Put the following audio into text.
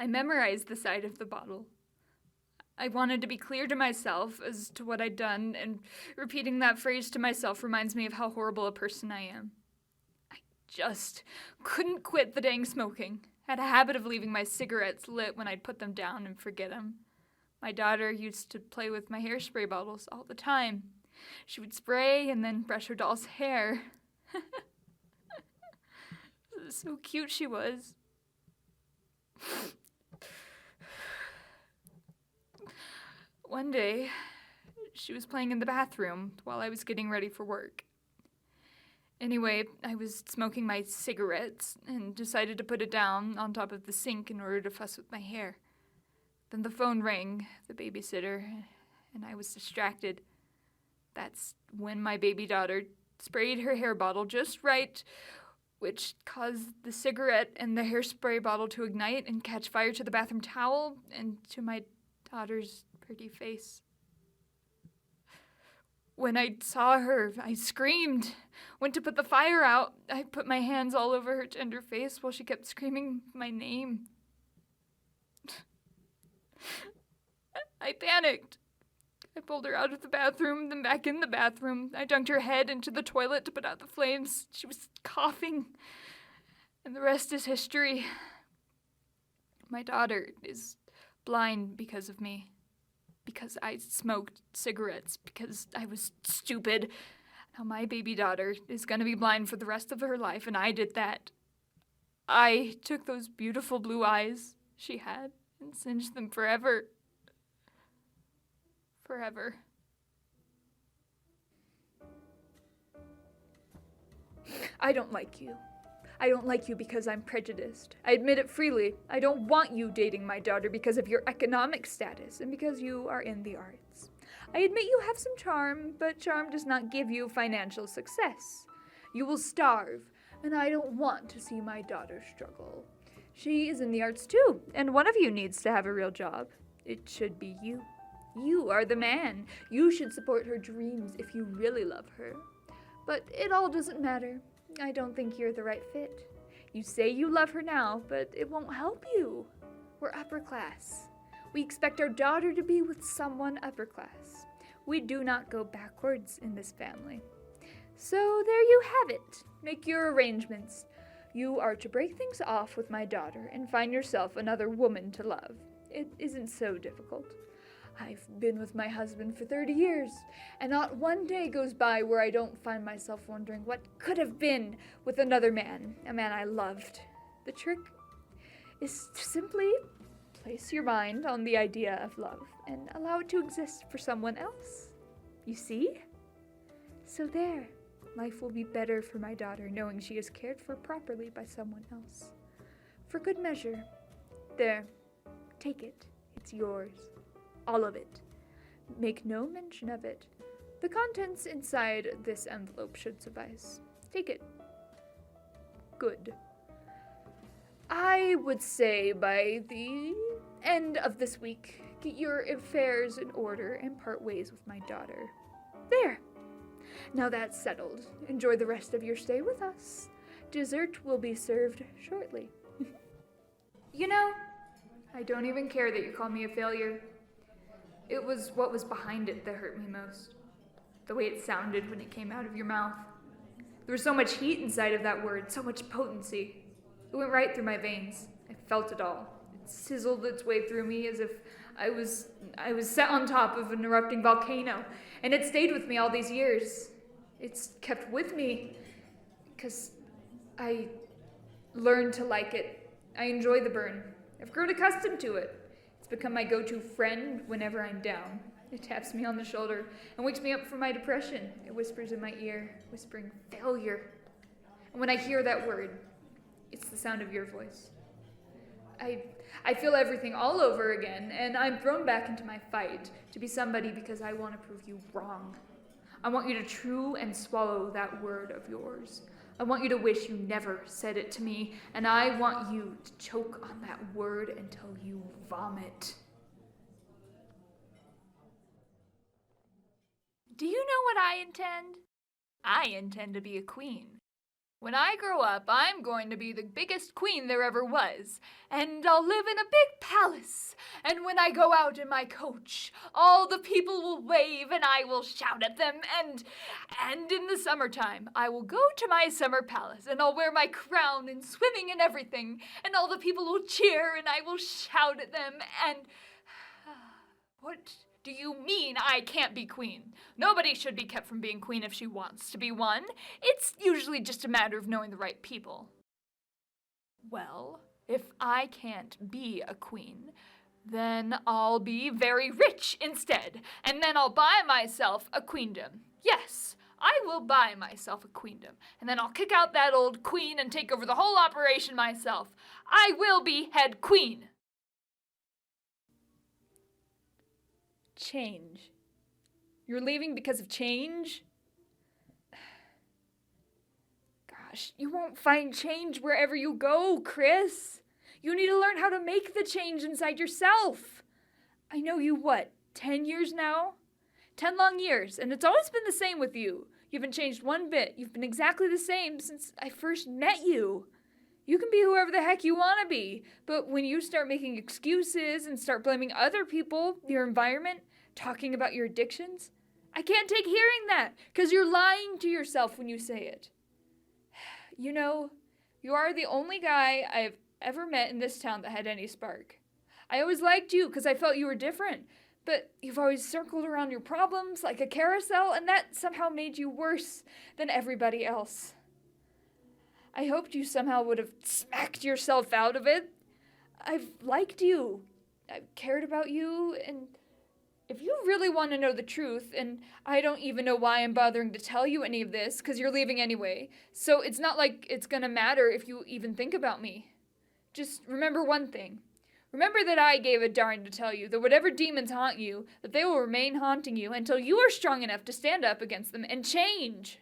I memorized the side of the bottle. I wanted to be clear to myself as to what I'd done, and repeating that phrase to myself reminds me of how horrible a person I am. I just couldn't quit the dang smoking. Had a habit of leaving my cigarettes lit when I'd put them down and forget them. My daughter used to play with my hairspray bottles all the time. She would spray and then brush her doll's hair. So cute she was. One day, she was playing in the bathroom while I was getting ready for work. Anyway, I was smoking my cigarettes and decided to put it down on top of the sink in order to fuss with my hair. Then the phone rang, the babysitter, and I was distracted. That's when my baby daughter sprayed her hair bottle just right, which caused the cigarette and the hairspray bottle to ignite and catch fire to the bathroom towel and to my daughter's pretty face. When I saw her, I screamed, went to put the fire out. I put my hands all over her tender face while she kept screaming my name. I panicked. I pulled her out of the bathroom, then back in the bathroom. I dunked her head into the toilet to put out the flames. She was coughing, and the rest is history. My daughter is blind because of me, because I smoked cigarettes, because I was stupid. Now my baby daughter is going to be blind for the rest of her life, and I did that. I took those beautiful blue eyes she had and singed them forever. Forever. I don't like you. I don't like you because I'm prejudiced. I admit it freely. I don't want you dating my daughter because of your economic status and because you are in the arts. I admit you have some charm, but charm does not give you financial success. You will starve, and I don't want to see my daughter struggle. She is in the arts too, and one of you needs to have a real job. It should be you. You are the man. You should support her dreams if you really love her. But it all doesn't matter. I don't think you're the right fit. You say you love her now, but it won't help you. We're upper class. We expect our daughter to be with someone upper class. We do not go backwards in this family. So there you have it. Make your arrangements. You are to break things off with my daughter and find yourself another woman to love. It isn't so difficult. I've been with my husband for 30 years, and not one day goes by where I don't find myself wondering what could have been with another man, a man I loved. The trick is to simply place your mind on the idea of love and allow it to exist for someone else. You see? So there, life will be better for my daughter knowing she is cared for properly by someone else. For good measure. There, take it. It's yours. All of it. Make no mention of it. The contents inside this envelope should suffice. Take it. Good. I would say by the end of this week, get your affairs in order and part ways with my daughter. There. Now that's settled. Enjoy the rest of your stay with us. Dessert will be served shortly. You know, I don't even care that you call me a failure. It was what was behind it that hurt me most. The way it sounded when it came out of your mouth. There was so much heat inside of that word, so much potency. It went right through my veins. I felt it all. It sizzled its way through me as if I was set on top of an erupting volcano, and it stayed with me all these years. It's kept with me because I learned to like it. I enjoy the burn. I've grown accustomed to it. It's become my go-to friend whenever I'm down. It taps me on the shoulder and wakes me up from my depression. It whispers in my ear, whispering failure. And when I hear that word, it's the sound of your voice. I feel everything all over again, and I'm thrown back into my fight to be somebody because I want to prove you wrong. I want you to chew and swallow that word of yours. I want you to wish you never said it to me, and I want you to choke on that word until you vomit. Do you know what I intend? I intend to be a queen. When I grow up, I'm going to be the biggest queen there ever was, and I'll live in a big palace. And when I go out in my coach, all the people will wave and I will shout at them. And in the summertime, I will go to my summer palace and I'll wear my crown and swimming and everything. And all the people will cheer and I will shout at them. And what do you mean I can't be queen? Nobody should be kept from being queen if she wants to be one. It's usually just a matter of knowing the right people. Well, if I can't be a queen, then I'll be very rich instead, and then I'll buy myself a queendom. Yes, I will buy myself a queendom, and then I'll kick out that old queen and take over the whole operation myself. I will be head queen. Change. You're leaving because of change? Gosh, you won't find change wherever you go, Chris. You need to learn how to make the change inside yourself. I know you, 10 years now? 10 long years, and it's always been the same with you. You haven't changed one bit. You've been exactly the same since I first met you. You can be whoever the heck you want to be, but when you start making excuses and start blaming other people, your environment, talking about your addictions, I can't take hearing that, because you're lying to yourself when you say it. You know, you are the only guy I've ever met in this town that had any spark. I always liked you because I felt you were different, but you've always circled around your problems like a carousel, and that somehow made you worse than everybody else. I hoped you somehow would have smacked yourself out of it. I've liked you. I've cared about you, and if you really want to know the truth, and I don't even know why I'm bothering to tell you any of this, because you're leaving anyway, so it's not like it's gonna matter if you even think about me. Just remember one thing. Remember that I gave a darn to tell you that whatever demons haunt you, that they will remain haunting you until you are strong enough to stand up against them and change.